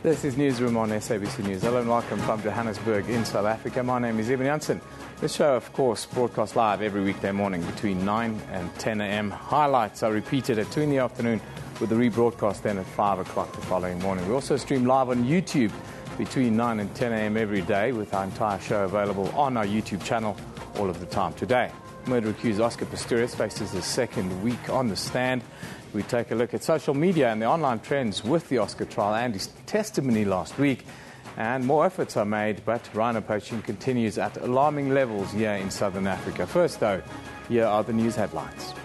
This is Newsroom on SABC News. Hello and welcome from Johannesburg in South Africa. My name is Eben Jansen. This show, of course, broadcasts live every weekday morning between 9 and 10 a.m. Highlights are repeated at 2 in the afternoon with the rebroadcast then at 5 o'clock the following morning. We also stream live on YouTube between 9 and 10 a.m. every day with our entire show available on our YouTube channel all of the time. Today, murder accused Oscar Pistorius faces his second week on the stand. We take a look at social media and the online trends with the Oscar trial and his testimony last week. And more efforts are made, but Rhino poaching continues at alarming levels here in Southern Africa. First, though, here are the news headlines.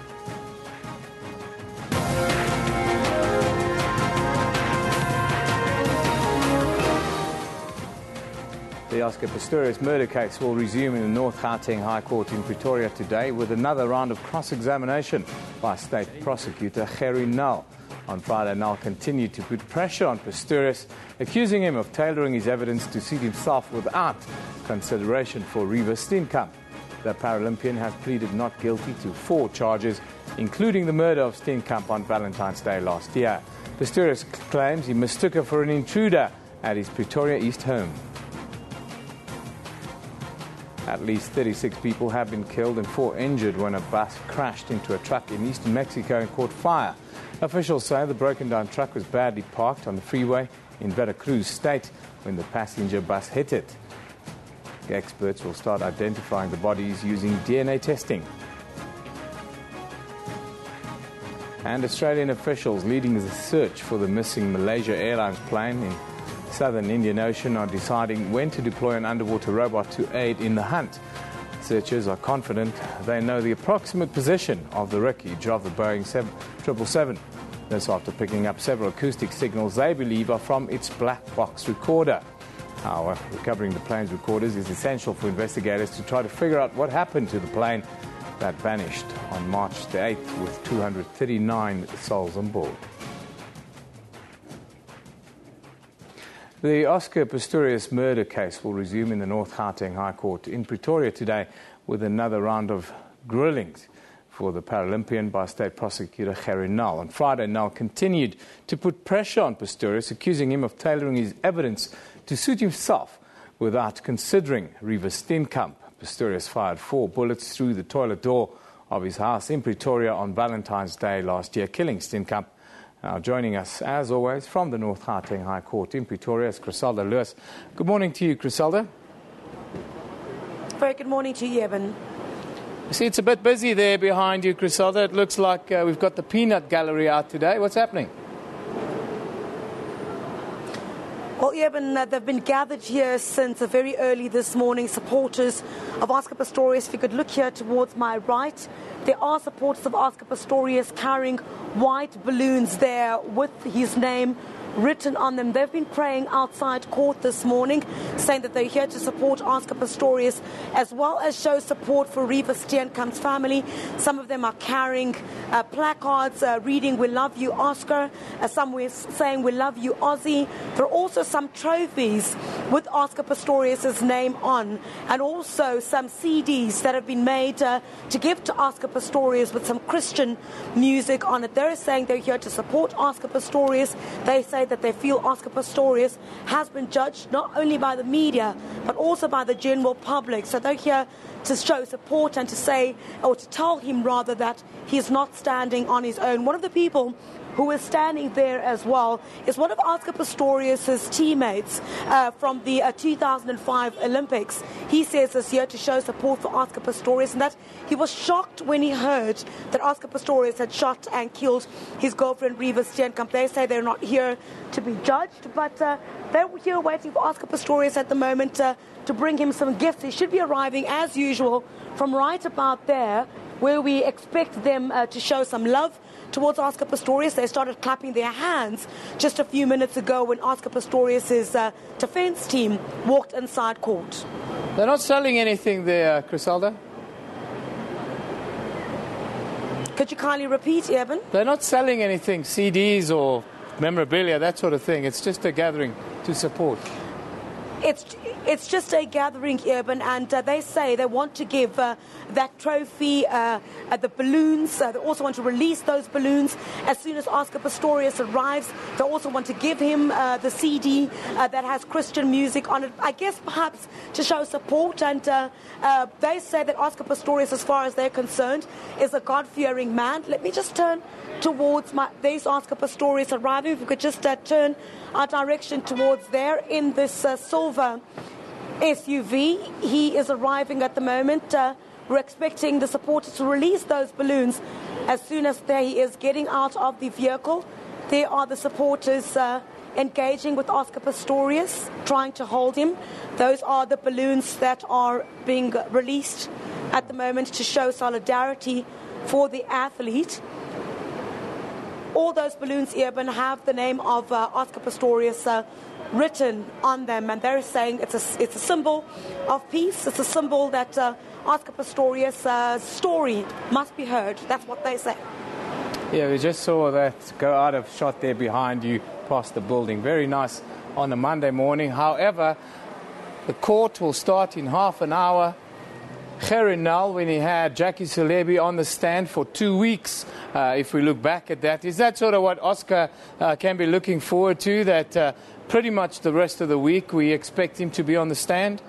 The Oscar Pistorius murder case will resume in the North Gauteng High Court in Pretoria today with another round of cross-examination by State Prosecutor Rhino. On Friday, Nal continued to put pressure on Pistorius, accusing him of tailoring his evidence to suit himself without consideration for Reeva Steenkamp. The Paralympian has pleaded not guilty to 4 charges, including the murder of Steenkamp on Valentine's Day last year. Pistorius claims he mistook her for an intruder at his Pretoria East home. At least 36 people have been killed and 4 injured when a bus crashed into a truck in eastern Mexico and caught fire. Officials say the broken-down truck was badly parked on the freeway in Veracruz State when the passenger bus hit it. Experts will start identifying the bodies using DNA testing. And Australian officials leading the search for the missing Malaysia Airlines plane in southern Indian Ocean are deciding when to deploy an underwater robot to aid in the hunt. Searchers are confident they know the approximate position of the wreckage of the Boeing 777. This after picking up several acoustic signals they believe are from its black box recorder. However, recovering the plane's recorders is essential for investigators to try to figure out what happened to the plane that vanished on March the 8th with 239 souls on board. The Oscar Pistorius murder case will resume in the North Gauteng High Court in Pretoria today with another round of grillings for the Paralympian by State Prosecutor Rhino. On Friday, Nal continued to put pressure on Pistorius, accusing him of tailoring his evidence to suit himself without considering Reeva Steenkamp. Pistorius fired 4 bullets through the toilet door of his house in Pretoria on Valentine's Day last year, killing Steenkamp. Now, joining us, as always, from the North Gauteng High Court in Pretoria is Griselda Lewis. Good morning to you, Griselda. Very good morning to you, Eben. You see, it's a bit busy there behind you, Griselda. It looks like we've got the peanut gallery out today. What's happening? Well, Eben, they've been gathered here since very early this morning, supporters of Oscar Pistorius. If you could look here towards my right, there are supporters of Oscar Pistorius carrying white balloons there with his name written on them. They've been praying outside court this morning, saying that they're here to support Oscar Pistorius as well as show support for Reeva Steenkamp's family. Some of them are carrying placards reading, "We love you, Oscar." Some were saying, "We love you, Aussie." There are also some trophies with Oscar Pistorius' name on, and also some CDs that have been made to give to Oscar Pistorius with some Christian music on it. They're saying they're here to support Oscar Pistorius. They say that they feel Oscar Pistorius has been judged not only by the media but also by the general public. So they're here to show support and to say, or to tell him rather, that he's not standing on his own. One of the people who is standing there as well is one of Oscar Pistorius' teammates from the 2005 Olympics. He says is here to show support for Oscar Pistorius, and that he was shocked when he heard that Oscar Pistorius had shot and killed his girlfriend Reeva Steenkamp. They say they're not here to be judged, but they're here waiting for Oscar Pistorius at the moment to bring him some gifts. He should be arriving as usual from right about there, where we expect them to show some love towards Oscar Pistorius. They started clapping their hands just a few minutes ago when Oscar Pistorius' defense team walked inside court. They're not selling anything there, Griselda. Could you kindly repeat, Eben? They're not selling anything, CDs or memorabilia, that sort of thing. It's just a gathering to support. It's just a gathering, Eben, and they say they want to give that trophy, the balloons. They also want to release those balloons as soon as Oscar Pistorius arrives. They also want to give him the CD that has Christian music on it, I guess perhaps to show support. And they say that Oscar Pistorius, as far as they're concerned, is a God-fearing man. Let me just turn towards there's Oscar Pistorius arriving. If we could just turn our direction towards there in this silver SUV. He is arriving at the moment. We're expecting the supporters to release those balloons as soon as he is getting out of the vehicle. There are the supporters engaging with Oscar Pistorius, trying to hold him. Those are the balloons that are being released at the moment to show solidarity for the athlete. All those balloons, Eben, have the name of Oscar Pistorius written on them, and they're saying it's a symbol of peace. It's a symbol that Oscar Pistorius' story must be heard. That's what they say. Yeah, we just saw that go out of shot there behind you past the building. Very nice on a Monday morning. However, the court will start in half an hour. Rhino, when he had Jackie Celebi on the stand for 2 weeks, if we look back at that, is that sort of what Oscar can be looking forward to, that pretty much the rest of the week we expect him to be on the stand?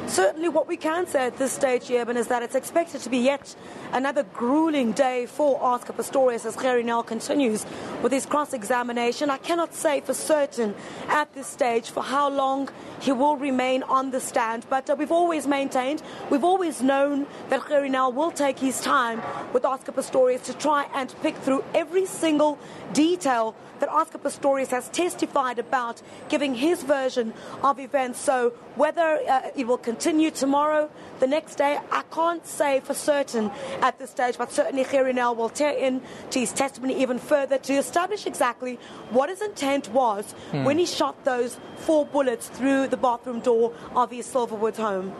Certainly what we can say at this stage, Eben, is that it's expected to be yet another grueling day for Oscar Pistorius as Rhino continues with his cross-examination. I cannot say for certain at this stage for how long he will remain on the stand, but we've always maintained, we've always known that Rhino will take his time with Oscar Pistorius to try and pick through every single detail that Oscar Pistorius has testified about, giving his version of events. So whether it will continue tomorrow, the next day, I can't say for certain at this stage, but certainly Rhino will tear into his testimony even further to establish exactly what his intent was when he shot those 4 bullets through the bathroom door of his Silverwood home.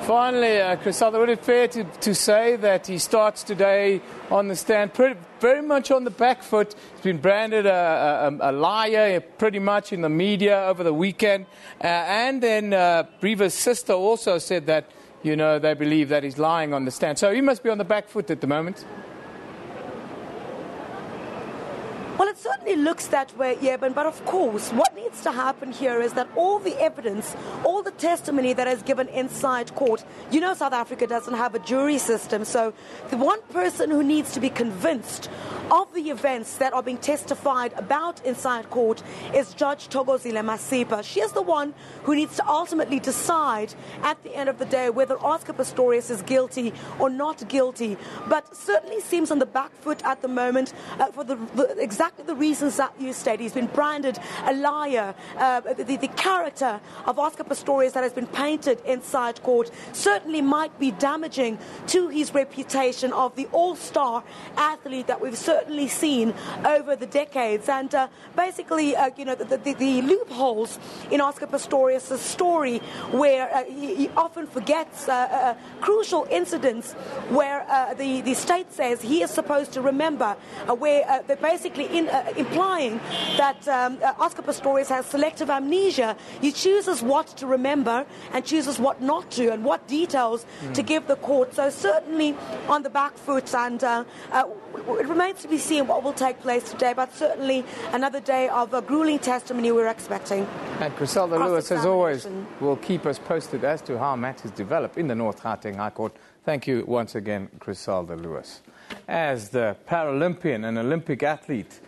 Finally, Griselda, would it fair to say that he starts today on the stand very much on the back foot? He's been branded a liar pretty much in the media over the weekend. And then Breva's sister also said that, you know, they believe that he's lying on the stand. So he must be on the back foot at the moment. Well, it certainly looks that way, Eben, but of course, what needs to happen here is that all the evidence, all the testimony that is given inside court, you know South Africa doesn't have a jury system, so the one person who needs to be convinced of the events that are being testified about inside court is Judge Thokozile Masipa. She is the one who needs to ultimately decide at the end of the day whether Oscar Pistorius is guilty or not guilty, but certainly seems on the back foot at the moment for exactly the reasons that you state. He's been branded a liar. The character of Oscar Pistorius that has been painted inside court certainly might be damaging to his reputation of the all-star athlete that we've certainly seen over the decades. And basically, the loopholes in Oscar Pistorius' story where he often forgets crucial incidents where the state says he is supposed to remember, where they're basically implying that Oscar Pistorius has selective amnesia. He chooses what to remember and chooses what not to, and what details to give the court. So certainly on the back foot, and it remains to be seen what will take place today, but certainly another day of a grueling testimony we're expecting. And Griselda Lewis, as always, will keep us posted as to how matters develop in the North Gauteng High Court. Thank you once again, Griselda Lewis. As the Paralympian and Olympic athlete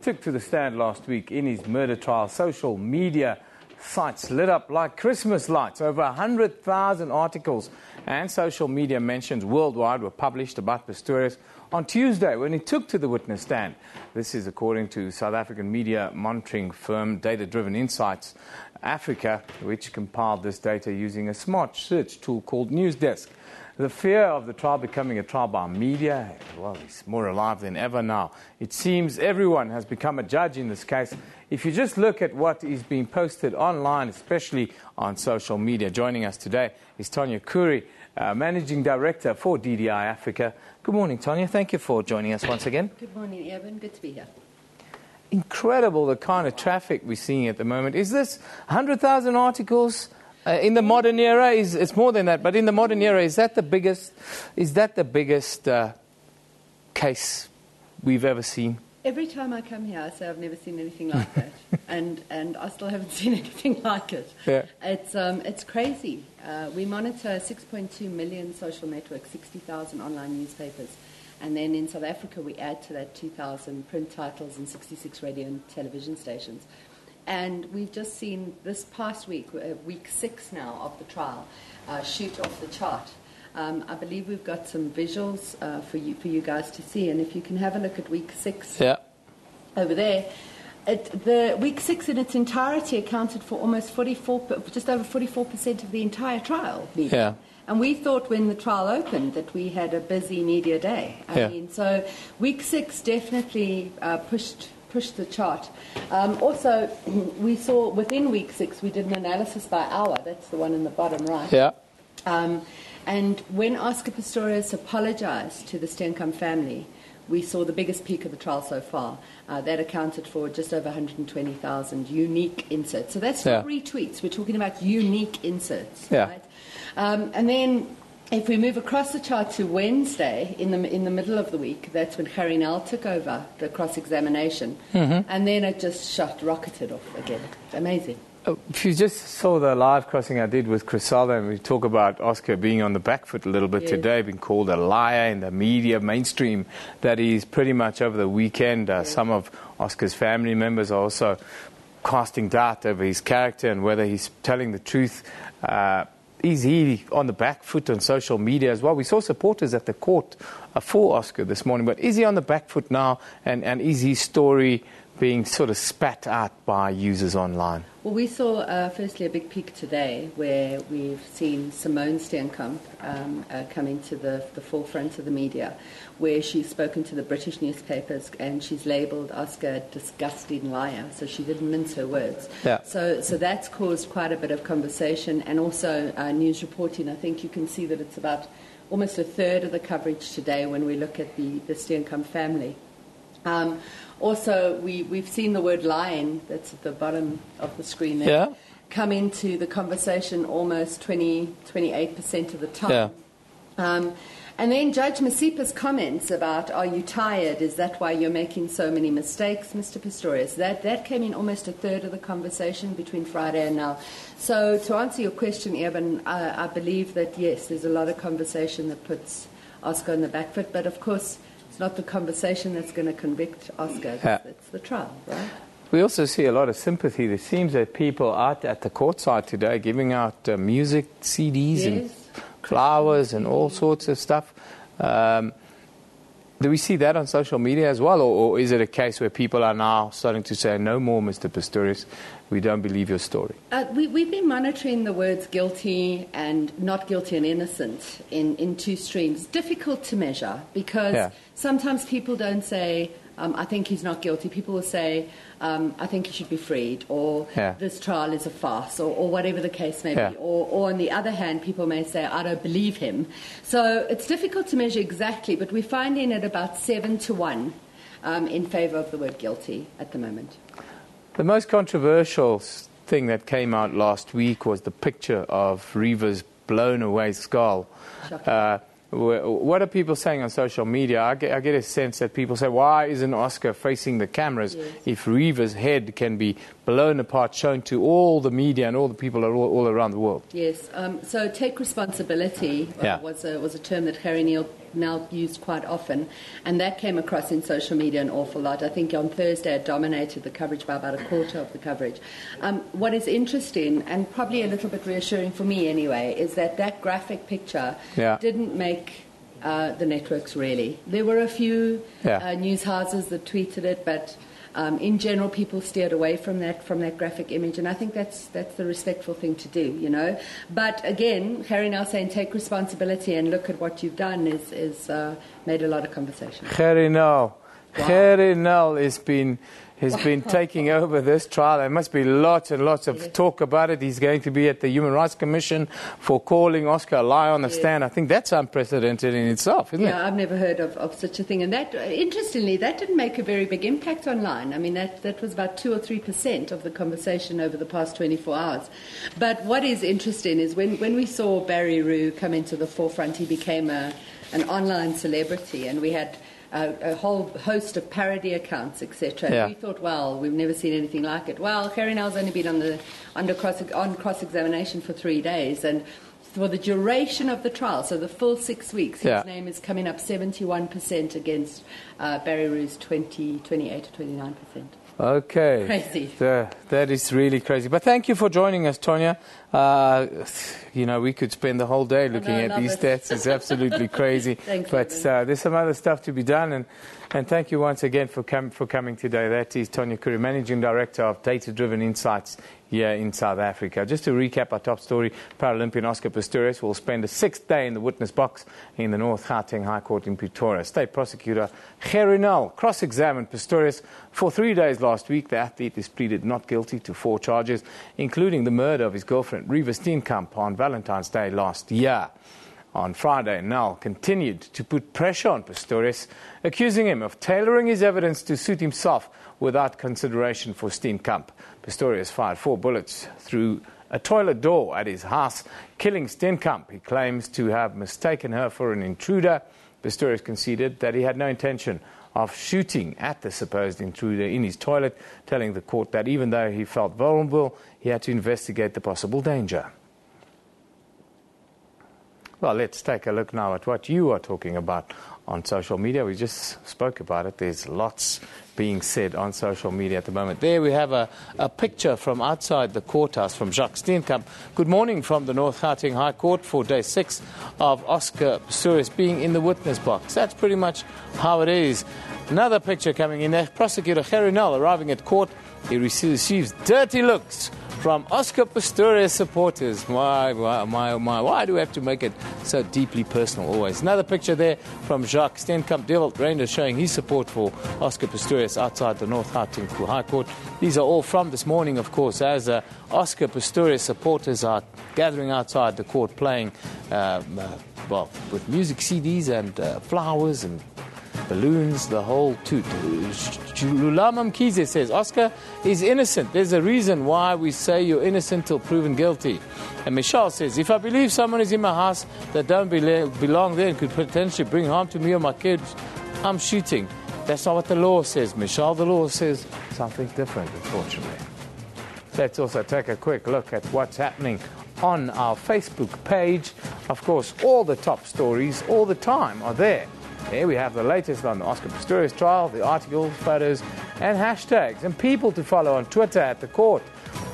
took to the stand last week in his murder trial, social media sites lit up like Christmas lights. Over 100,000 articles and social media mentions worldwide were published about Pistorius on Tuesday when he took to the witness stand. This is according to South African media monitoring firm Data Driven Insights Africa, which compiled this data using a smart search tool called Newsdesk. The fear of the trial becoming a trial by media, well, it's more alive than ever now. It seems everyone has become a judge in this case. If you just look at what is being posted online, especially on social media. Joining us today is Tanya Kuri, Managing Director for DDI Africa. Good morning, Tanya. Thank you for joining us once again. Good morning, Eben. Good to be here. incredible the kind of traffic we're seeing at the moment. Is this 100,000 articles in the modern era? It's more than that, but in the modern era, is that the biggest case we've ever seen? Every time I come here, I say I've never seen anything like that, and I still haven't seen anything like it. Yeah. It's crazy. We monitor 6.2 million social networks, 60,000 online newspapers, and then in South Africa we add to that 2,000 print titles and 66 radio and television stations. And we've just seen this past week, week 6 now of the trial, shoot off the chart. I believe we've got some visuals for you guys to see, and if you can have a look at week 6 over there, the week 6 in its entirety accounted for almost just over 44% of the entire trial media. Yeah. And we thought when the trial opened that we had a busy media day. I mean, so week 6 definitely pushed the chart. Also, we saw within week 6 we did an analysis by hour. That's the one in the bottom right. Yeah. And when Oscar Pistorius apologized to the Steenkamp family, we saw the biggest peak of the trial so far. That accounted for just over 120,000 unique inserts. So that's not retweets. We're talking about unique inserts. Yeah. Right? And then if we move across the chart to Wednesday, in the middle of the week, that's when Rhino took over the cross-examination. Mm-hmm. And then it just rocketed off again. It's amazing. If you just saw the live crossing I did with Griselda, and we talk about Oscar being on the back foot a little bit today, being called a liar in the media mainstream, that is pretty much over the weekend. Some of Oscar's family members are also casting doubt over his character and whether he's telling the truth. Is he on the back foot on social media as well? We saw supporters at the court for Oscar this morning, but is he on the back foot now, and is his story being sort of spat out by users online? Well, we saw, firstly, a big peak today where we've seen Simone Steenkamp coming to the forefront of the media, where she's spoken to the British newspapers and she's labelled Oscar a disgusting liar, so she didn't mince her words. Yeah. So that's caused quite a bit of conversation, and also news reporting. I think you can see that it's about almost a third of the coverage today when we look at the Steenkamp family. Also, we've seen the word lying, that's at the bottom of the screen there, come into the conversation almost 28% of the time. Yeah. And then Judge Masipa's comments about, are you tired? Is that why you're making so many mistakes, Mr. Pistorius? That came in almost a third of the conversation between Friday and now. So to answer your question, Eben, I believe that, yes, there's a lot of conversation that puts Oscar on the back foot, but of course, it's not the conversation that's going to convict Oscar. It's the trial, right? We also see a lot of sympathy. It seems that people out at the courtside today giving out music, CDs and flowers and all sorts of stuff. Do we see that on social media as well, or is it a case where people are now starting to say, no more, Mr. Pistorius, we don't believe your story? We've been monitoring the words guilty and not guilty and innocent in two streams. Difficult to measure because sometimes people don't say, I think he's not guilty. People will say, I think he should be freed, or this trial is a farce, or whatever the case may be. Or on the other hand, people may say, I don't believe him. So it's difficult to measure exactly, but we're finding it about 7-1 in favour of the word guilty at the moment. The most controversial thing that came out last week was the picture of Reeva's blown away skull. What are people saying on social media? I get a sense that people say, why isn't Oscar facing the cameras if Reeva's head can be blown apart, shown to all the media and all the people all around the world? Yes. So take responsibility was a term that Harry Neal now used quite often, and that came across in social media an awful lot. I think on Thursday it dominated the coverage by about a quarter of the coverage. What is interesting, and probably a little bit reassuring for me anyway, is that graphic picture didn't make the networks really. There were a few news houses that tweeted it, but in general, people steered away from that graphic image, and I think that's the respectful thing to do, you know. But again, Harry now saying take responsibility and look at what you've done is made a lot of conversation. Harry now has been has been taking over this trial. There must be lots and lots of talk about it. He's going to be at the Human Rights Commission for calling Oscar a liar on the stand. I think that's unprecedented in itself, isn't it? Yeah, I've never heard of such a thing. And that, interestingly, that didn't make a very big impact online. I mean, that was about 2 or 3% of the conversation over the past 24 hours. But what is interesting is when we saw Barry Roo come into the forefront, he became an online celebrity, and we had a whole host of parody accounts, etc. Yeah. We thought, well, we've never seen anything like it. Well, Rhino's only been on cross-examination for 3 days, and for the duration of the trial, so the full 6 weeks, his name is coming up 71% against Barry Roo's 28 or 29%. Okay. Crazy. That is really crazy. But thank you for joining us, Tonya. We could spend the whole day looking at these stats. It's absolutely crazy. Thanks, but there's some other stuff to be done. And thank you once again for coming today. That is Tonya Curry, Managing Director of Data-Driven Insights here in South Africa. Just to recap our top story, Paralympian Oscar Pistorius will spend a 6th day in the witness box in the North Gauteng High Court in Pretoria. State Prosecutor Rhino cross-examined Pistorius for 3 days last week. The athlete is pleaded not guilty to 4 charges, including the murder of his girlfriend, Reva Steenkamp, on Valentine's Day last year. On Friday, Nel continued to put pressure on Pistorius, accusing him of tailoring his evidence to suit himself without consideration for Steenkamp. Pistorius fired 4 bullets through a toilet door at his house, killing Steenkamp. He claims to have mistaken her for an intruder. Pistorius conceded that he had no intention of shooting at the supposed intruder in his toilet, telling the court that even though he felt vulnerable, he had to investigate the possible danger. Well, let's take a look now at what you are talking about on social media. We just spoke about it. There's lots being said on social media at the moment. There we have a picture from outside the courthouse from Jacques Steenkamp. Good morning from the North Gauteng High Court for day 6 of Oscar Pistorius being in the witness box. That's pretty much how it is. Another picture coming in there. Prosecutor Rhino arriving at court. He receives dirty looks from Oscar Pistorius supporters. Why do we have to make it so deeply personal always? Another picture there from Jacques Steenkamp, Devil Ranger, showing his support for Oscar Pistorius outside the North Gauteng High Court. These are all from this morning, of course, as Oscar Pistorius supporters are gathering outside the court playing, with music CDs and flowers and balloons, the whole toot. Lulamam Kize says, Oscar is innocent. There's a reason why we say you're innocent till proven guilty. And Michelle says, if I believe someone is in my house that don't belong there and could potentially bring harm to me or my kids, I'm shooting. That's not what the law says, Michelle. The law says something different, unfortunately. Let's also take a quick look at what's happening on our Facebook page. Of course, all the top stories all the time are there. Here we have the latest on the Oscar Pistorius trial, the articles, photos and hashtags, and people to follow on Twitter at the court.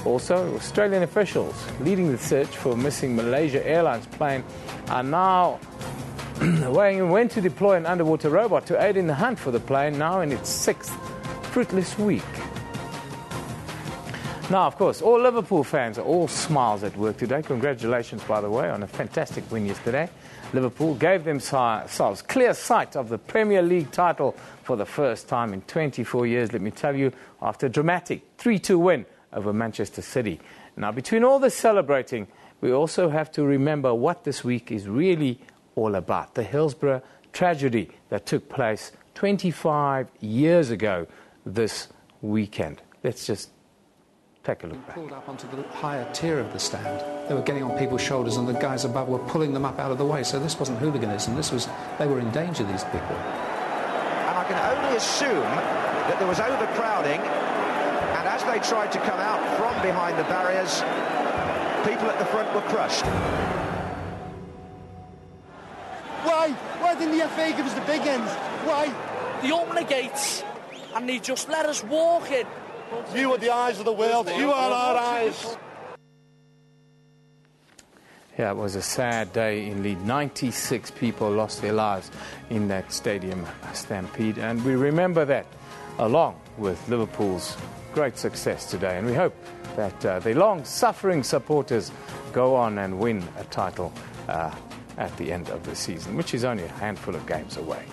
Also, Australian officials leading the search for a missing Malaysia Airlines plane are now went to deploy an underwater robot to aid in the hunt for the plane, now in its 6th fruitless week. Now, of course, all Liverpool fans are all smiles at work today. Congratulations, by the way, on a fantastic win yesterday. Liverpool gave themselves clear sight of the Premier League title for the first time in 24 years, let me tell you, after a dramatic 3-2 win over Manchester City. Now, between all this celebrating, we also have to remember what this week is really all about. The Hillsborough tragedy that took place 25 years ago this weekend. Let's just take a look back. Pulled up onto the higher tier of the stand. They were getting on people's shoulders and the guys above were pulling them up out of the way. So this wasn't hooliganism. They were in danger, these people. And I can only assume that there was overcrowding, and as they tried to come out from behind the barriers, people at the front were crushed. Why? Why didn't the FA give us the big ends? Why? They opened the gates and they just let us walk in. You are the eyes of the world. You are our eyes. Yeah, it was a sad day indeed. 96 people lost their lives in that stadium stampede. And we remember that along with Liverpool's great success today. And we hope that the long-suffering supporters go on and win a title at the end of the season, which is only a handful of games away.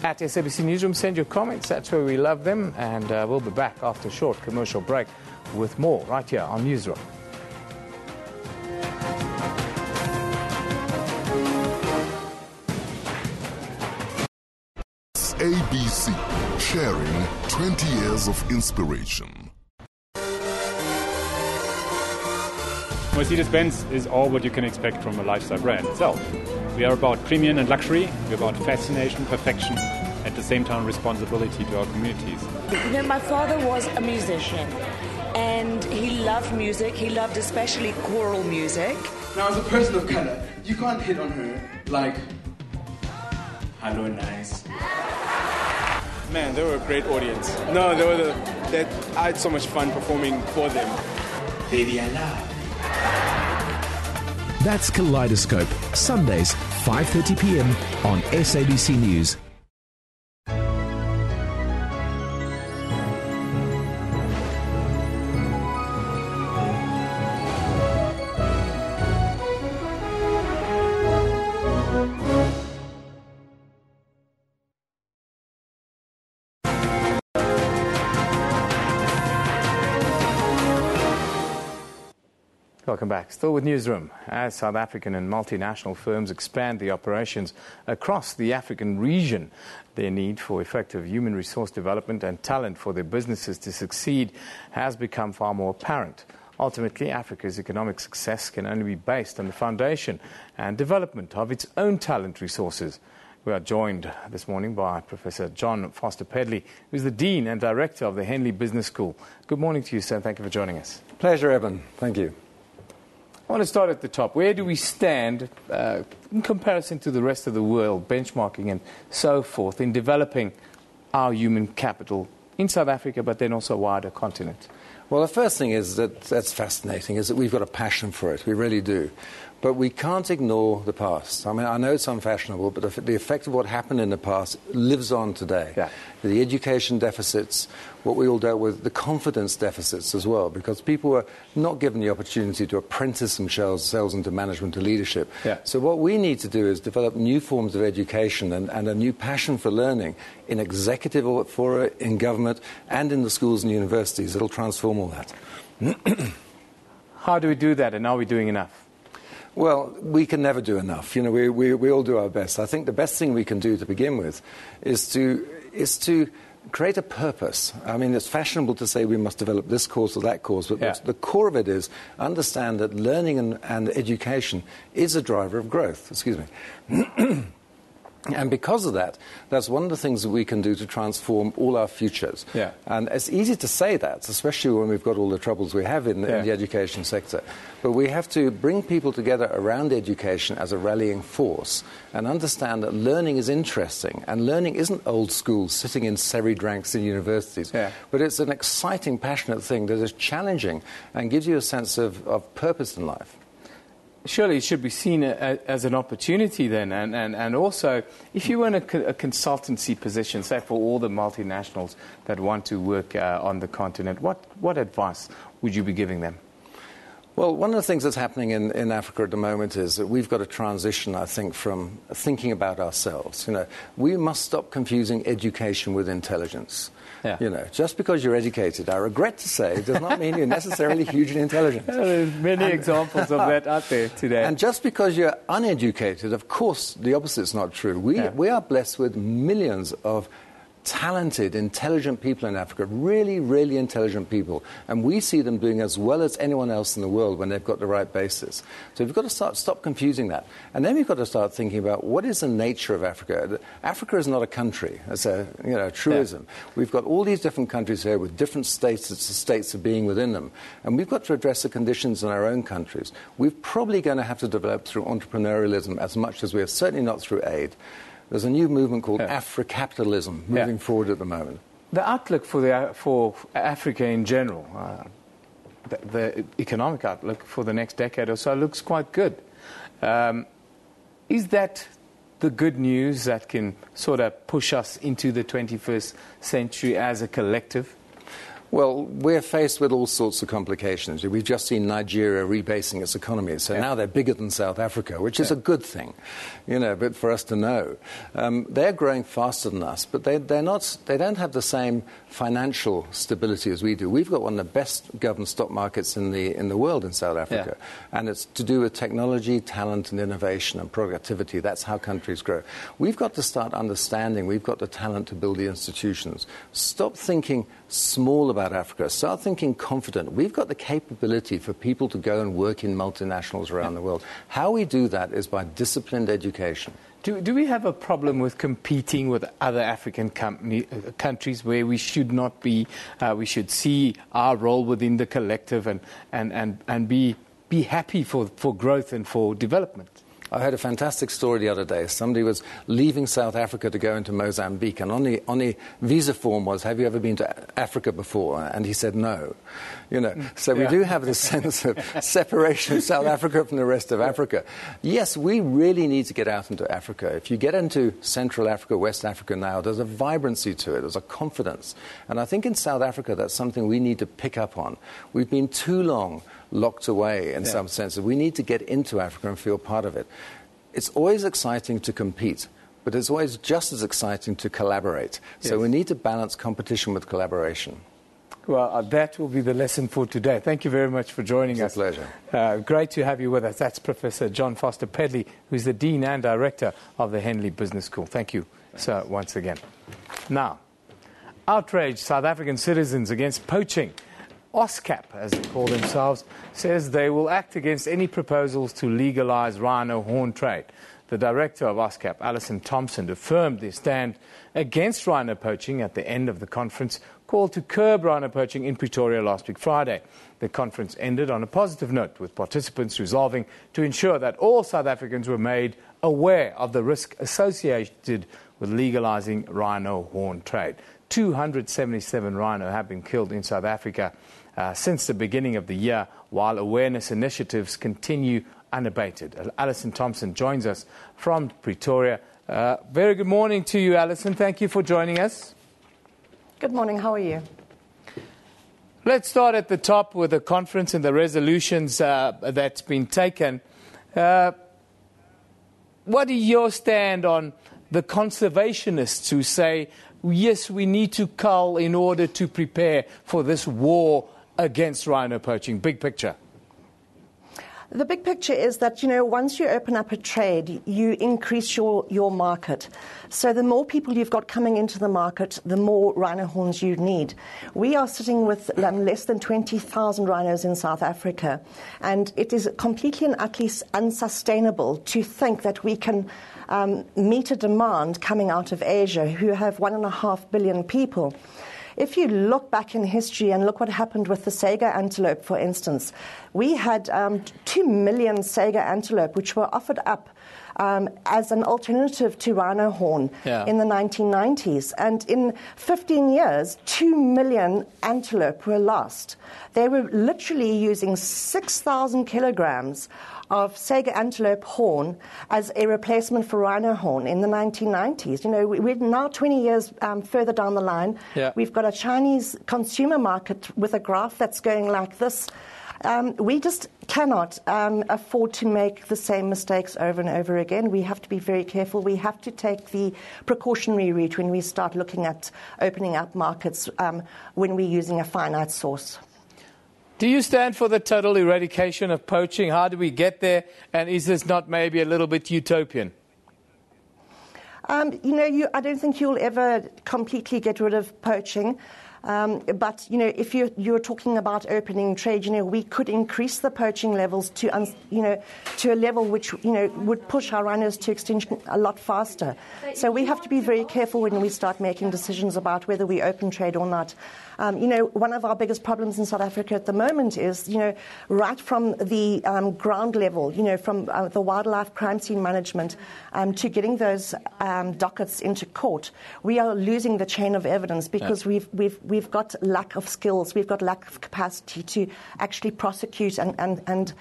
at SABC Newsroom. Send your comments. That's where we love them. And we'll be back after a short commercial break with more right here on Newsroom. SABC, sharing 20 years of inspiration. Mercedes-Benz is all what you can expect from a lifestyle brand itself. We are about premium and luxury, we're about fascination, perfection, at the same time responsibility to our communities. You know, my father was a musician and he loved music, he loved especially choral music. Now as a person of colour, you can't hit on her like, hello nice. Man, they were a great audience. No, I had so much fun performing for them. Baby, I love. That's Kaleidoscope, Sundays, 5:30 p.m. on SABC News. Welcome back. Still with Newsroom. As South African and multinational firms expand the operations across the African region, their need for effective human resource development and talent for their businesses to succeed has become far more apparent. Ultimately, Africa's economic success can only be based on the foundation and development of its own talent resources. We are joined this morning by Professor John Foster Pedley, who is the Dean and Director of the Henley Business School. Good morning to you, sir. Thank you for joining us. Pleasure, Eben. Thank you. I want to start at the top. Where do we stand in comparison to the rest of the world, benchmarking and so forth, in developing our human capital in South Africa, but then also a wider continent? Well, the first thing is that's fascinating, is that we've got a passion for it. We really do. But we can't ignore the past. I mean, I know it's unfashionable, but the effect of what happened in the past lives on today. Yeah. The education deficits, what we all dealt with, the confidence deficits as well, because people were not given the opportunity to apprentice themselves into management and leadership. Yeah. So what we need to do is develop new forms of education and a new passion for learning in executive fora, in government, and in the schools and universities. It'll transform all that. How do we do that, and are we doing enough? Well, we can never do enough. You know, we all do our best. I think the best thing we can do to begin with is to create a purpose. I mean, it's fashionable to say we must develop this course or that course, but the core of it is understand that learning and education is a driver of growth. Excuse me. And because of that, that's one of the things that we can do to transform all our futures. Yeah. And it's easy to say that, especially when we've got all the troubles we have in the education sector. But we have to bring people together around education as a rallying force and understand that learning is interesting. And learning isn't old school, sitting in serried ranks in universities. Yeah. But it's an exciting, passionate thing that is challenging and gives you a sense of purpose in life. Surely it should be seen as an opportunity then, and also, if you were in a consultancy position, say for all the multinationals that want to work on the continent, what advice would you be giving them? Well, one of the things that's happening in Africa at the moment is that we've got a transition, I think, from thinking about ourselves. You know, we must stop confusing education with intelligence. Yeah. You know, just because you're educated, I regret to say, does not mean you're necessarily hugely intelligent. There's many examples of that out there today. And just because you're uneducated, of course, the opposite's not true. We are blessed with millions of talented, intelligent people in Africa, really, really intelligent people. And we see them doing as well as anyone else in the world when they've got the right basis. So we've got to stop confusing that. And then we've got to start thinking about what is the nature of Africa. Africa is not a country. It's a truism. Yeah. We've got all these different countries here with different states of being within them. And we've got to address the conditions in our own countries. We're probably going to have to develop through entrepreneurialism as much as we are, certainly not through aid. There's a new movement called Afro-capitalism moving forward at the moment. The outlook for Africa in general, the economic outlook for the next decade or so looks quite good. Is that the good news that can sort of push us into the 21st century as a collective? Well, we're faced with all sorts of complications. We've just seen Nigeria rebasing its economy, so now they're bigger than South Africa, which is a good thing, but for us to know. They're growing faster than us, but they don't have the same financial stability as we do. We've got one of the best governed stock markets in the world in South Africa, and it's to do with technology, talent, and innovation and productivity. That's how countries grow. We've got to start understanding we've got the talent to build the institutions. Stop thinking small about Africa. Start thinking confident. We've got the capability for people to go and work in multinationals around the world. How we do that is by disciplined education. Do we have a problem with competing with other African countries where we should not be? We should see our role within the collective and be happy for growth and for development. I heard a fantastic story the other day. Somebody was leaving South Africa to go into Mozambique, and on the visa form was, have you ever been to Africa before? And he said no. So we do have this sense of separation of South Africa from the rest of Africa. Yes, we really need to get out into Africa. If you get into Central Africa, West Africa now, there's a vibrancy to it, there's a confidence. And I think in South Africa that's something we need to pick up on. We've been too long locked away in some sense. We need to get into Africa and feel part of it. It's always exciting to compete, but it's always just as exciting to collaborate. So we need to balance competition with collaboration. Well, that will be the lesson for today. Thank you very much for joining us. It's a pleasure. Great to have you with us. That's Professor John Foster Pedley, who's the Dean and Director of the Henley Business School. Thank you, sir, once again. Now, outraged South African citizens against poaching. OSCAP, as they call themselves, says they will act against any proposals to legalise rhino horn trade. The director of OSCAP, Alison Thompson, affirmed their stand against rhino poaching at the end of the conference called to curb rhino poaching in Pretoria last week Friday. The conference ended on a positive note, with participants resolving to ensure that all South Africans were made aware of the risk associated with legalising rhino horn trade. 277 rhino have been killed in South Africa since the beginning of the year, while awareness initiatives continue unabated. Alison Thompson joins us from Pretoria. Very good morning to you, Alison. Thank you for joining us. Good morning. How are you? Let's start at the top with the conference and the resolutions that's been taken. What is your stand on the conservationists who say, yes, we need to cull in order to prepare for this war against rhino poaching? Big picture. The big picture is that, once you open up a trade, you increase your market. So the more people you've got coming into the market, the more rhino horns you need. We are sitting with less than 20,000 rhinos in South Africa, and it is completely and utterly unsustainable to think that we can meet a demand coming out of Asia, who have 1.5 billion people. If you look back in history and look what happened with the Saiga antelope, for instance, we had 2 million Saiga antelope which were offered up as an alternative to rhino horn in the 1990s. And in 15 years, 2 million antelope were lost. They were literally using 6,000 kilograms of Saiga antelope horn as a replacement for rhino horn in the 1990s. We're now 20 years further down the line. We've got a Chinese consumer market with a graph that's going like this. We just cannot afford to make the same mistakes over and over again. We have to be very careful. We have to take the precautionary route when we start looking at opening up markets when we're using a finite source. Do you stand for the total eradication of poaching? How do we get there? And is this not maybe a little bit utopian? I don't think you'll ever completely get rid of poaching. But, if you're talking about opening trade, we could increase the poaching levels to a level which, would push our rhinos to extinction a lot faster. So we have to be very careful when we start making decisions about whether we open trade or not. One of our biggest problems in South Africa at the moment is, right from the ground level, from the wildlife crime scene management to getting those dockets into court, we are losing the chain of evidence because we've got lack of skills, we've got lack of capacity to actually prosecute and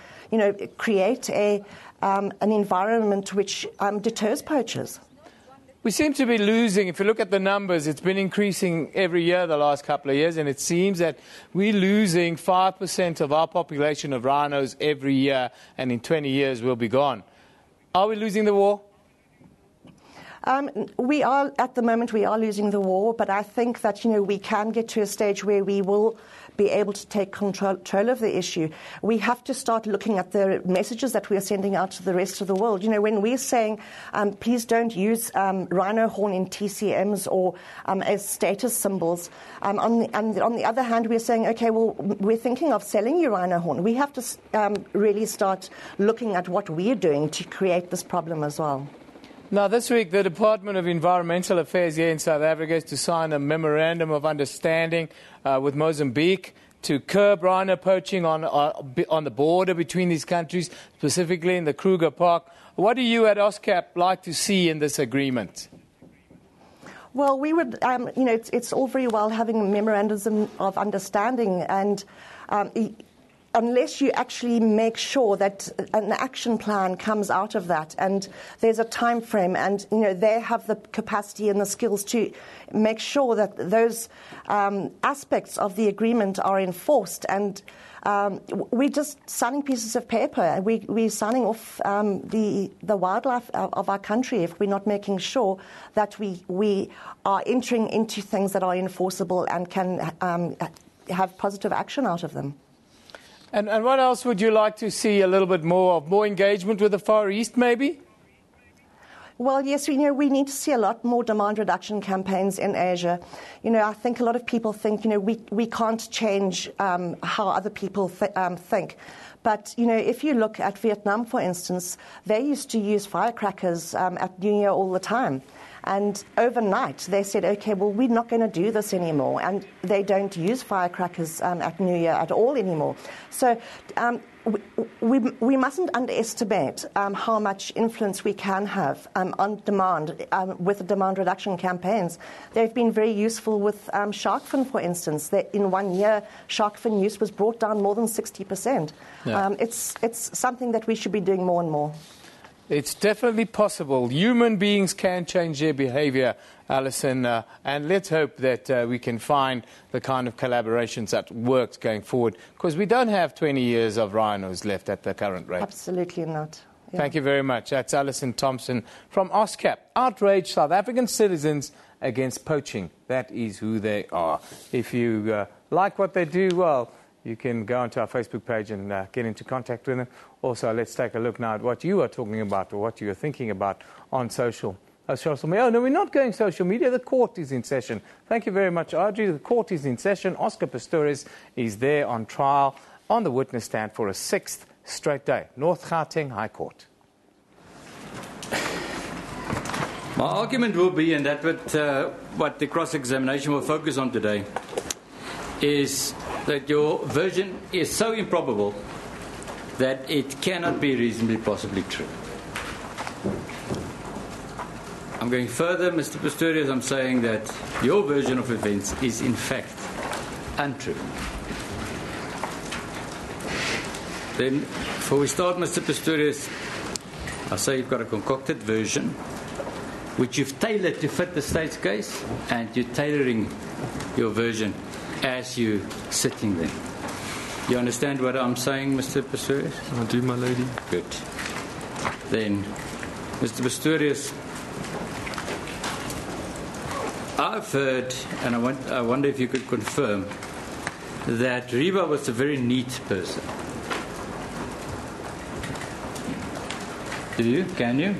create an environment which deters poachers. We seem to be losing. If you look at the numbers, it's been increasing every year the last couple of years, and it seems that we're losing 5% of our population of rhinos every year, and in 20 years we'll be gone. Are we losing the war? We are, at the moment, we are losing the war, but I think that, we can get to a stage where we will be able to take control of the issue. We have to start looking at the messages that we are sending out to the rest of the world. When we're saying, please don't use rhino horn in TCMs or as status symbols, on the other hand, we're saying, okay, well, we're thinking of selling you rhino horn. We have to really start looking at what we're doing to create this problem as well. Now, this week, the Department of Environmental Affairs here in South Africa is to sign a memorandum of understanding with Mozambique to curb rhino poaching on the border between these countries, specifically in the Kruger Park. What do you at OSCAP like to see in this agreement? Well, we would, it's all very well having memorandums of understanding, and unless you actually make sure that an action plan comes out of that and there's a time frame and, they have the capacity and the skills to make sure that those aspects of the agreement are enforced. And we're just signing pieces of paper. We're signing off the wildlife of our country if we're not making sure that we are entering into things that are enforceable and can have positive action out of them. And what else would you like to see a little bit more of? More engagement with the Far East, maybe? Well, yes, we need to see a lot more demand reduction campaigns in Asia. I think a lot of people think, we can't change how other people think. But, if you look at Vietnam, for instance, they used to use firecrackers at New Year all the time. And overnight, they said, okay, well, we're not going to do this anymore. And they don't use firecrackers at New Year at all anymore. So we mustn't underestimate how much influence we can have on demand with the demand reduction campaigns. They've been very useful with shark fin, for instance. That in 1 year, shark fin use was brought down more than 60%. Yeah. It's something that we should be doing more and more. It's definitely possible. Human beings can change their behavior, Alison, and let's hope that we can find the kind of collaborations that works going forward, because we don't have 20 years of rhinos left at the current rate. Absolutely not. Yeah. Thank you very much. That's Alison Thompson from OSCAP. Outraged South African citizens against poaching. That is who they are. If you like what they do, well, you can go onto our Facebook page and get into contact with them. Also, let's take a look now at what you are talking about or what you are thinking about on social media. Oh, no, we're not going social media. The court is in session. Thank you very much, Audrey. The court is in session. Oscar Pistorius is there on trial on the witness stand for a 6th straight day. North Gauteng High Court. My argument will be, and that what the cross-examination will focus on today, is that your version is so improbable that it cannot be reasonably possibly true. I'm going further, Mr. Pistorius. I'm saying that your version of events is in fact untrue. Then, before we start, Mr. Pistorius, I say you've got a concocted version which you've tailored to fit the state's case, and you're tailoring your version as you're sitting there. You understand what I'm saying, Mr. Pistorius? I do, my lady. Good. Then, Mr. Pistorius, I've heard, and I wonder if you could confirm, that Reba was a very neat person. Do you? Can you?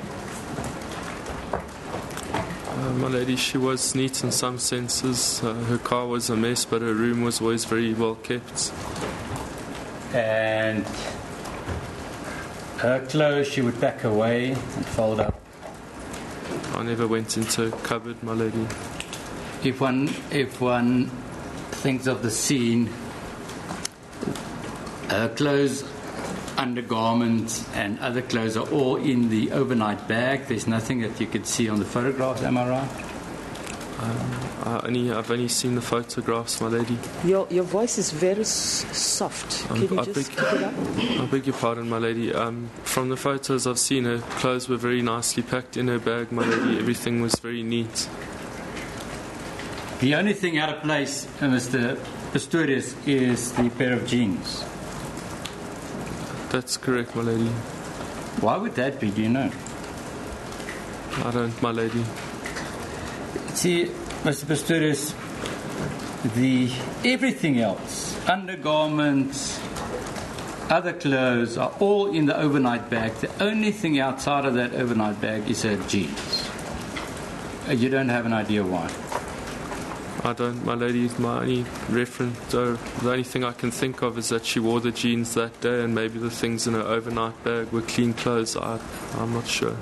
My lady, she was neat in some senses. Her car was a mess, but her room was always very well kept. And her clothes she would pack away and fold up. I never went into a cupboard, my lady. If one thinks of the scene, her clothes, undergarments and other clothes are all in the overnight bag. There's nothing that you could see on the photographs, am I right? I've only seen the photographs, my lady. Your voice is very soft. Can you just keep it up? I beg your pardon, my lady. From the photos I've seen, her clothes were very nicely packed in her bag, my lady. Everything was very neat. The only thing out of place, Mr. Pistorius, is the pair of jeans. That's correct, my lady. Why would that be, do you know? I don't, my lady. See, Mr. Pistorius, everything else, undergarments, other clothes, are all in the overnight bag. The only thing outside of that overnight bag is her jeans. You don't have an idea why? I don't, my lady. My only reference, the only thing I can think of is that she wore the jeans that day, and maybe the things in her overnight bag were clean clothes. I'm not sure.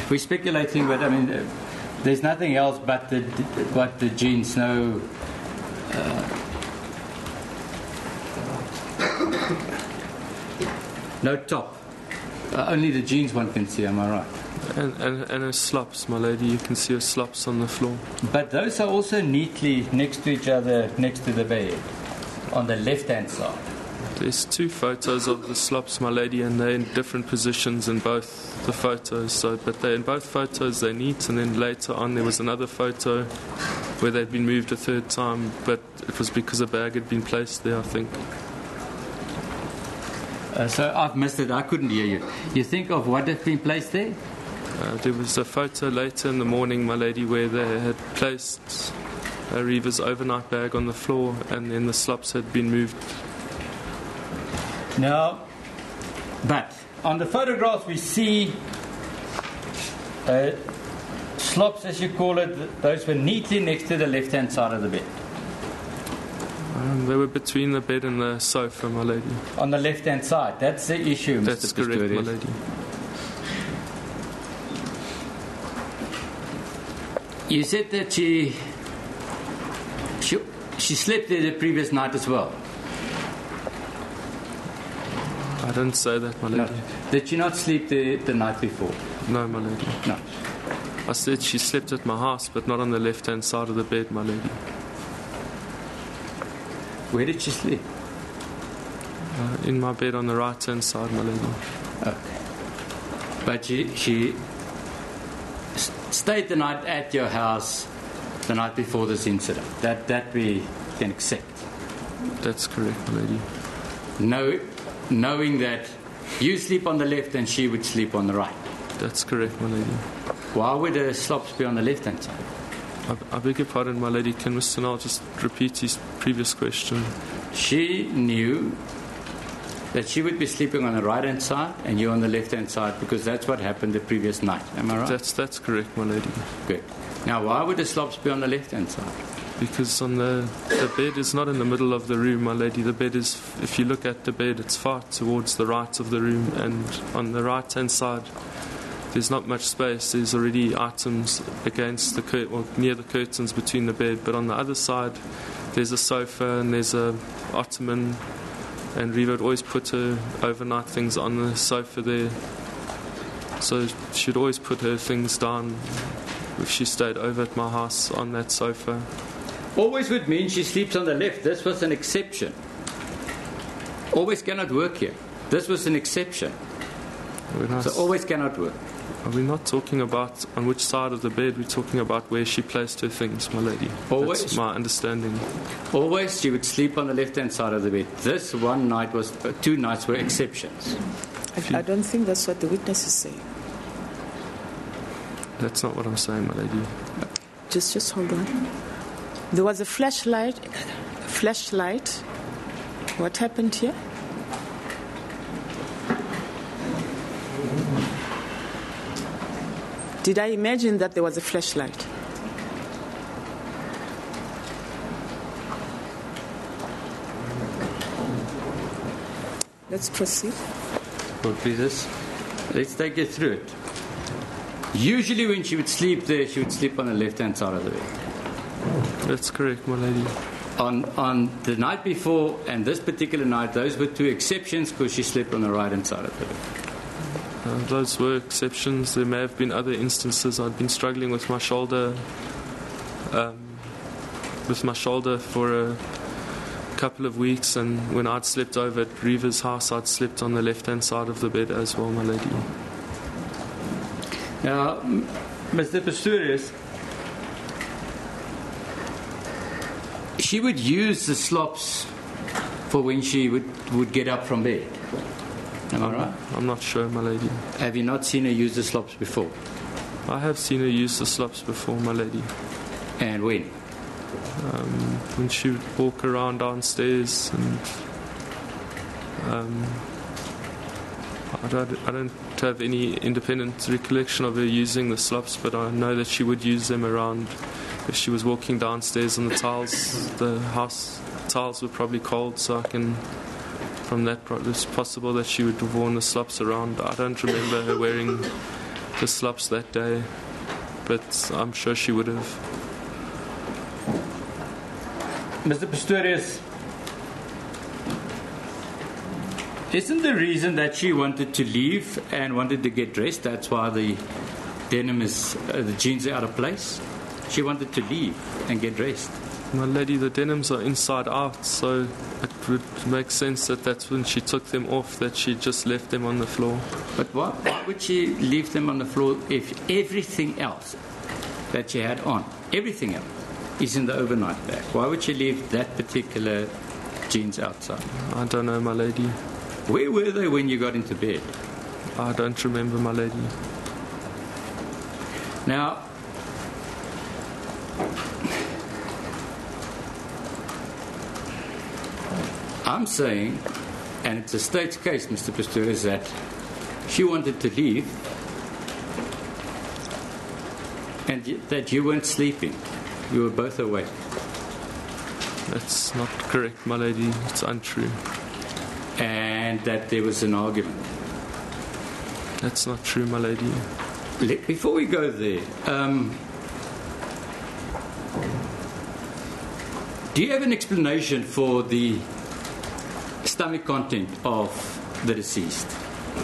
We're speculating, but I mean, there's nothing else but the jeans. No. No top. Only the jeans one can see. Am I right? And her slops, my lady. You can see her slops on the floor. But those are also neatly next to each other, next to the bed, on the left-hand side. There's two photos of the slops, my lady, and they're in different positions in both the photos. But in both photos they're neat, and then later on there was another photo where they'd been moved a third time, but it was because a bag had been placed there, I think. So I've missed it. I couldn't hear you. You think of what had been placed there? There was a photo later in the morning, my lady, where they had placed Reva's overnight bag on the floor, and then the slops had been moved. No, but on the photographs we see slops, as you call it. Those were neatly next to the left-hand side of the bed. They were between the bed and the sofa, my lady. On the left-hand side. That's the issue, Mr. That's correct, Pistorius. my lady. You said that she slept there the previous night as well. I didn't say that, my lady. No. Did she not sleep there the night before? No, my lady. No. I said she slept at my house, but not on the left-hand side of the bed, my lady. Where did she sleep? In my bed on the right-hand side, my lady. Okay. But she stayed the night at your house the night before this incident. That we can accept. That's correct, my lady. No, knowing that you sleep on the left and she would sleep on the right. That's correct, my lady. Why would her slops be on the left-hand side? I beg your pardon, my lady. Can Mr. Nall just repeat his previous question? She knew that she would be sleeping on the right-hand side and you on the left-hand side because that's what happened the previous night. Am I right? That's correct, my lady. Good. Now, why would the slops be on the left-hand side? Because on the bed is not in the middle of the room, my lady. The bed is, if you look at the bed, it's far towards the right of the room, and on the right-hand side, there's not much space. There's already items against the or near the curtains between the bed. But on the other side, there's a sofa and there's a ottoman. And Reva would always put her overnight things on the sofa there. So she'd always put her things down if she stayed over at my house on that sofa. Always would mean she sleeps on the left. This was an exception. Always cannot work here. This was an exception. So always cannot work. Are we not talking about on which side of the bed? We're talking about where she placed her things, my lady. Always. That's my understanding. Always she would sleep on the left-hand side of the bed. This one night was, 2 nights were exceptions. I don't think that's what the witness is saying. That's not what I'm saying, my lady. Just hold on. There was a flashlight. What happened here? Did I imagine that there was a flashlight? Let's proceed. Lord Jesus, let's take you through it. Usually when she would sleep there, she would sleep on the left-hand side of the bed. That's correct, my lady. On the night before and this particular night, those were 2 exceptions because she slept on the right-hand side of the bed. Those were exceptions. There may have been other instances. I'd been struggling with my shoulder, for a couple of weeks, and when I'd slept over at Reva's house, I'd slept on the left-hand side of the bed as well, my lady. Now, Mr. Pistorius, she would use the slops for when she would get up from bed. Am I right? I'm not sure, my lady. Have you not seen her use the slops before? I have seen her use the slops before, my lady. And when? When she would walk around downstairs, and I don't have any independent recollection of her using the slops, but I know that she would use them around if she was walking downstairs on the tiles. The house tiles were probably cold, so from that it's possible that she would have worn the slops around. I don't remember her wearing the slops that day, but I'm sure she would have. Mr. Pistorius, isn't the reason that she wanted to leave and wanted to get dressed, that's why the denim the jeans are out of place? She wanted to leave and get dressed. My lady, the denims are inside out, so it would make sense that that's when she took them off, that she just left them on the floor. But why would she leave them on the floor if everything else that she had on, everything else, is in the overnight bag? Why would she leave that particular jeans outside? I don't know, my lady. Where were they when you got into bed? I don't remember, my lady. Now, I'm saying, and it's a state's case, Mr. Pistorius, that she wanted to leave and that you weren't sleeping. You were both awake. That's not correct, my lady. It's untrue. And that there was an argument. That's not true, my lady. Before we go there, do you have an explanation for the stomach content of the deceased?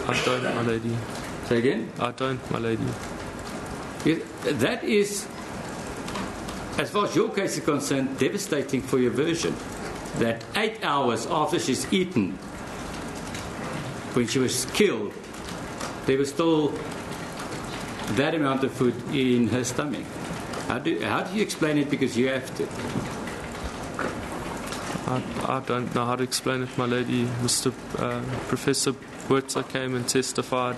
I don't, my lady. Say again? I don't, my lady. That is, as far as your case is concerned, devastating for your version. That 8 hours after she's eaten, when she was killed, there was still that amount of food in her stomach. How do you explain it? Because you have to. I don't know how to explain it, my lady. Professor Buerta came and testified,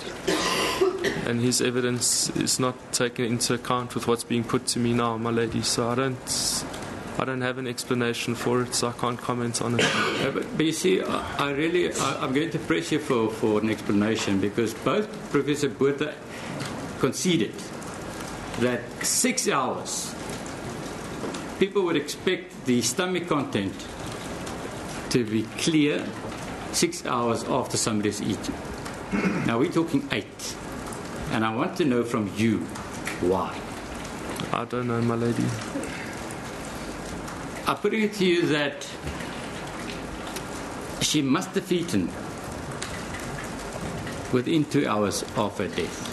and his evidence is not taken into account with what's being put to me now, my lady. So I don't have an explanation for it, so I can't comment on it. But you see, I'm going to press you for an explanation, because both Professor Buerta conceded that 6 hours, people would expect the stomach content to be clear 6 hours after somebody's eaten. Now we're talking 8, and I want to know from you why. I don't know, my lady. I'm putting it to you that she must have eaten within 2 hours of her death.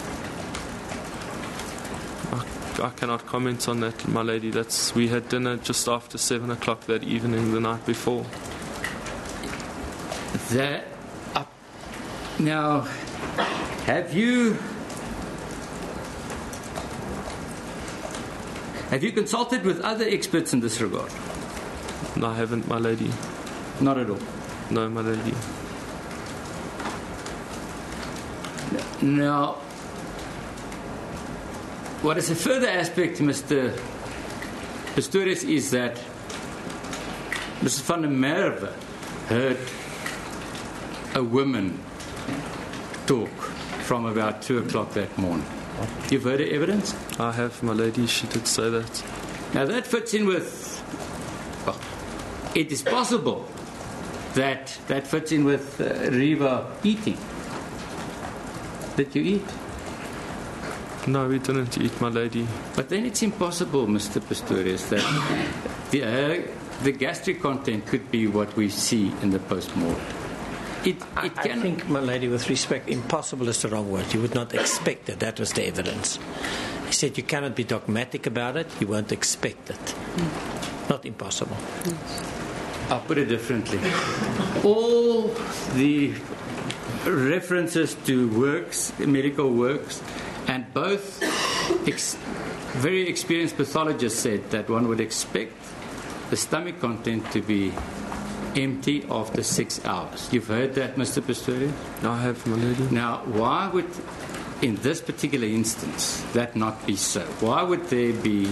I cannot comment on that, my lady. We had dinner just after 7 o'clock that evening, the night before. Now, have you consulted with other experts in this regard? No, I haven't, my lady. Not at all? No, my lady. Now, what is a further aspect, Mr. Pistorius, is that Mrs. van der Merwe heard a woman talk from about 2 o'clock that morning. You've heard the evidence? I have, my lady. She did say that. Now that fits in with, well, it is possible that fits in with Riva eating. Did you eat? No, we didn't eat, my lady. But then it's impossible, Mr. Pistorius, that the gastric content could be what we see in the post-mortem. I think, my lady, with respect, impossible is the wrong word. You would not expect it. That was the evidence. He said you cannot be dogmatic about it. You won't expect it. Not impossible. I'll put it differently. All the references to works, medical works, and both very experienced pathologists said that one would expect the stomach content to be empty after 6 hours. You've heard that, Mr. Pistorius? I have, my lady. Now, why would, in this particular instance, that not be so? Why would there be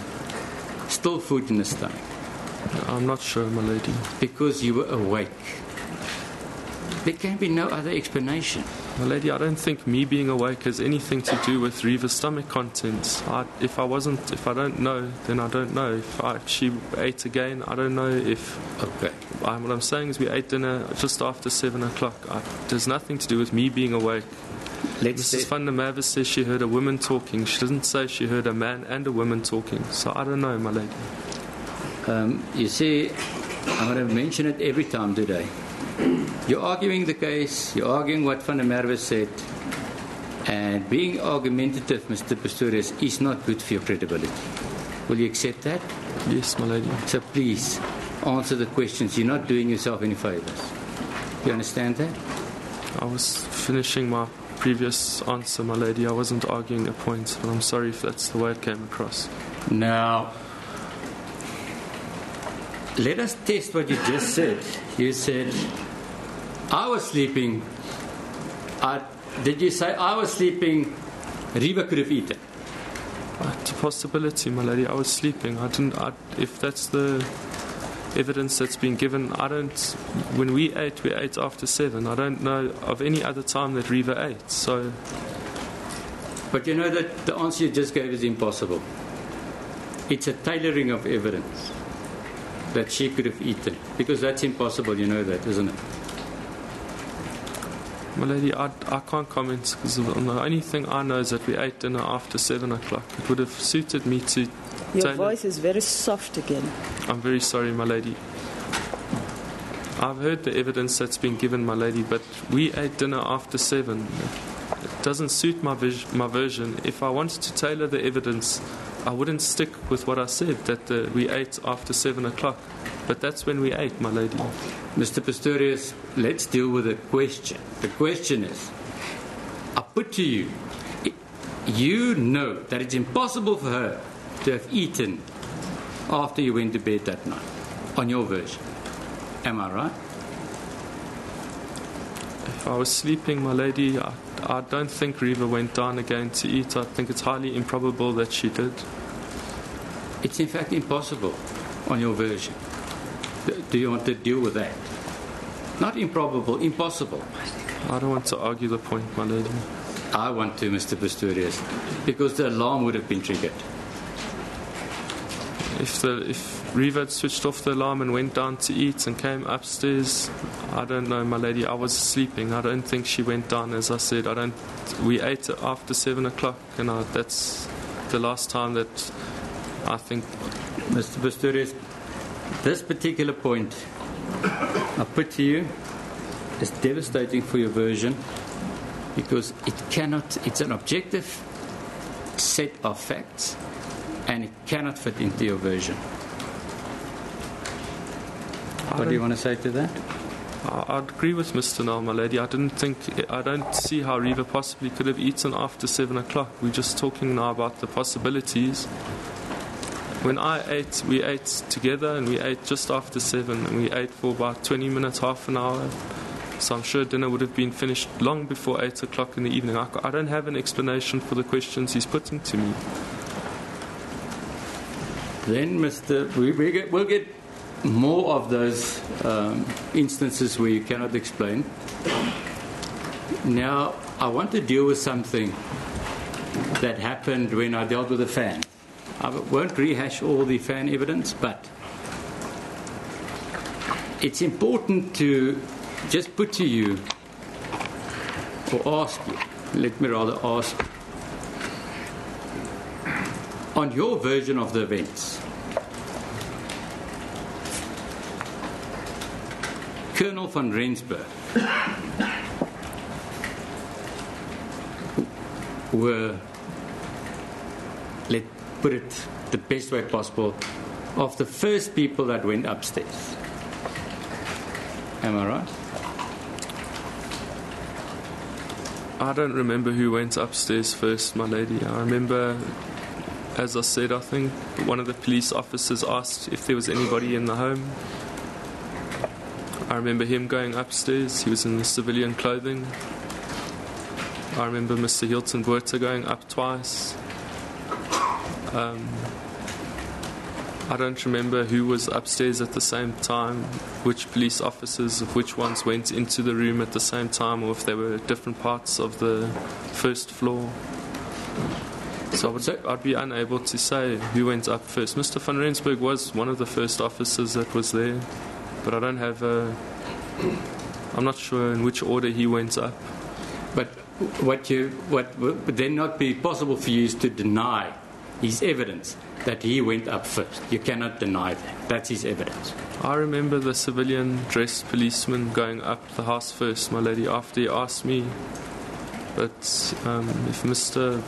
still food in the stomach? I'm not sure, my lady. Because you were awake. There can be no other explanation. My lady, I don't think me being awake has anything to do with Reva's stomach contents. If I don't know, then I don't know. If she ate again, I don't know if... Okay. What I'm saying is we ate dinner just after 7 o'clock. There's nothing to do with me being awake. Mrs. van der Merwe says she heard a woman talking. She doesn't say she heard a man and a woman talking. So I don't know, my lady. You see, I'm going to mention it every time today. You're arguing the case, you're arguing what Van der Merwe said, and being argumentative, Mr. Pistorius, is not good for your credibility. Will you accept that? Yes, my lady. So please, answer the questions. You're not doing yourself any favours. You understand that? I was finishing my previous answer, my lady. I wasn't arguing a point, but I'm sorry if that's the way it came across. Now, let us test what you just said. You said, I was sleeping. Did you say I was sleeping? Riva could have eaten. It's a possibility, my lady. I was sleeping. If that's the evidence that's been given, when we ate after 7. I don't know of any other time that Riva ate. So, but you know that the answer you just gave is impossible. It's a tailoring of evidence that she could have eaten, because that's impossible. You know that, isn't it? My lady, I can't comment, because the only thing I know is that we ate dinner after 7 o'clock. It would have suited me to... Your voice is very soft again. I'm very sorry, my lady. I've heard the evidence that's been given, my lady, but we ate dinner after 7. It doesn't suit my version. If I wanted to tailor the evidence, I wouldn't stick with what I said, that we ate after 7 o'clock. But that's when we ate, my lady. Mr. Pistorius, let's deal with the question. The question is, I put to you, you know that it's impossible for her to have eaten after you went to bed that night, on your version. Am I right? If I was sleeping, my lady, I don't think Riva went down again to eat. I think it's highly improbable that she did. It's in fact impossible on your version. Do you want to deal with that? Not improbable, impossible. I don't want to argue the point, my lady. I want to, Mr. Pistorius, because the alarm would have been triggered. If Riva had switched off the alarm and went down to eat and came upstairs, I don't know, my lady. I was sleeping. I don't think she went down, as I said. We ate after 7 o'clock, and that's the last time that I think... Mr. Pistorius, this particular point I put to you is devastating for your version, because it's an objective set of facts, and it cannot fit into your version. What do you want to say to that? I'd agree with Mr. Nall, my lady. I don't see how Riva possibly could have eaten after 7 o'clock. We're just talking now about the possibilities. When I ate, we ate together, and we ate just after 7, and we ate for about 20 minutes, half an hour. So I'm sure dinner would have been finished long before 8 o'clock in the evening. I don't have an explanation for the questions he's putting to me. Then, we'll get more of those instances where you cannot explain. Now, I want to deal with something that happened when I dealt with the fan. I won't rehash all the fan evidence, but it's important to just put to you, or ask you, let me rather ask, on your version of the events, Colonel van Rensburg were, let's put it the best way possible, of the first people that went upstairs. Am I right? I don't remember who went upstairs first, my lady. I remember, as I said, I think one of the police officers asked if there was anybody in the home. I remember him going upstairs. He was in the civilian clothing. I remember Mr. Hilton Buerta going up twice. I don't remember who was upstairs at the same time, which police officers, of which ones went into the room at the same time, or if they were different parts of the first floor. So I'd be unable to say who went up first. Mr. van Rensburg was one of the first officers that was there, but I don't have I'm not sure in which order he went up. But what would then not be possible for you is to deny his evidence that he went up first. You cannot deny that. That's his evidence. I remember the civilian dressed policeman going up the house first, my lady, after he asked me. But if Mr.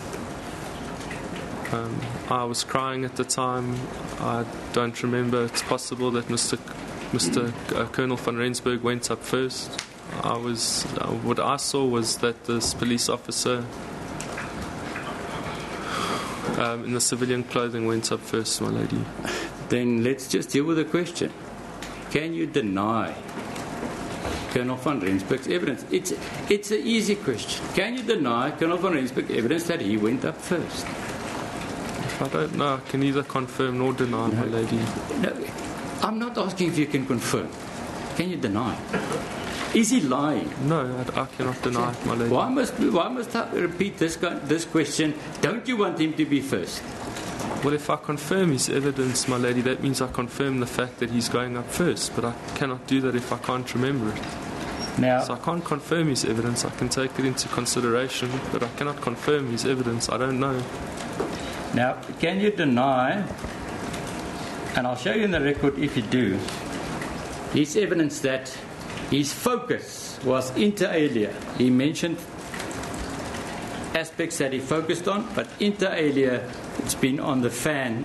I was crying at the time, I don't remember. It's possible that Mr. Colonel van Rensburg went up first. What I saw was that this police officer in the civilian clothing went up first, my lady. Then let's just deal with the question. Can you deny Colonel van Rensburg's evidence? It's an easy question. Can you deny Colonel van Rensburg's evidence that he went up first? I don't know. I can neither confirm nor deny, my lady. No, I'm not asking if you can confirm. Can you deny? Is he lying? No, I cannot deny it, my lady. Why must I repeat this question? Don't you want him to be first? Well, if I confirm his evidence, my lady, that means I confirm the fact that he's going up first. But I cannot do that if I can't remember it. Now, so I can't confirm his evidence. I can take it into consideration, but I cannot confirm his evidence. I don't know. Now, can you deny, and I'll show you in the record if you do, his evidence that his focus was inter alia. He mentioned aspects that he focused on, but inter alia, it's been on the fan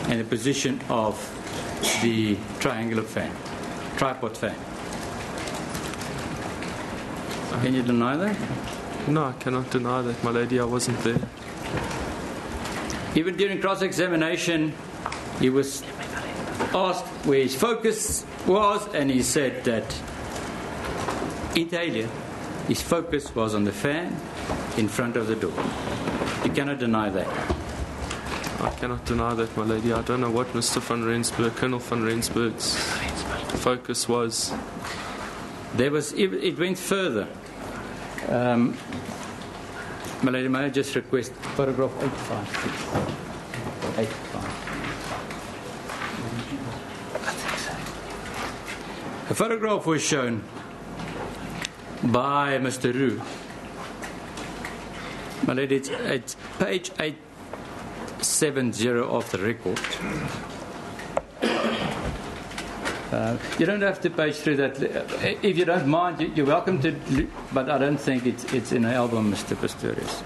and the position of the triangular fan, tripod fan. Can you deny that? No, I cannot deny that, my lady. I wasn't there. Even during cross-examination, he was asked where his focus was, and he said that inter alia, his focus was on the fan in front of the door. You cannot deny that. I cannot deny that, my lady. I don't know what Mr. van Rensburg, Colonel van Rensburg's focus was. It went further. My lady, may I just request photograph 85, please? 85. A photograph was shown by Mr. Roux. My lady, it's page 870 of the record. You don't have to page through that. If you don't mind, you're welcome to, but I don't think it's in an album, Mr. Pistorius.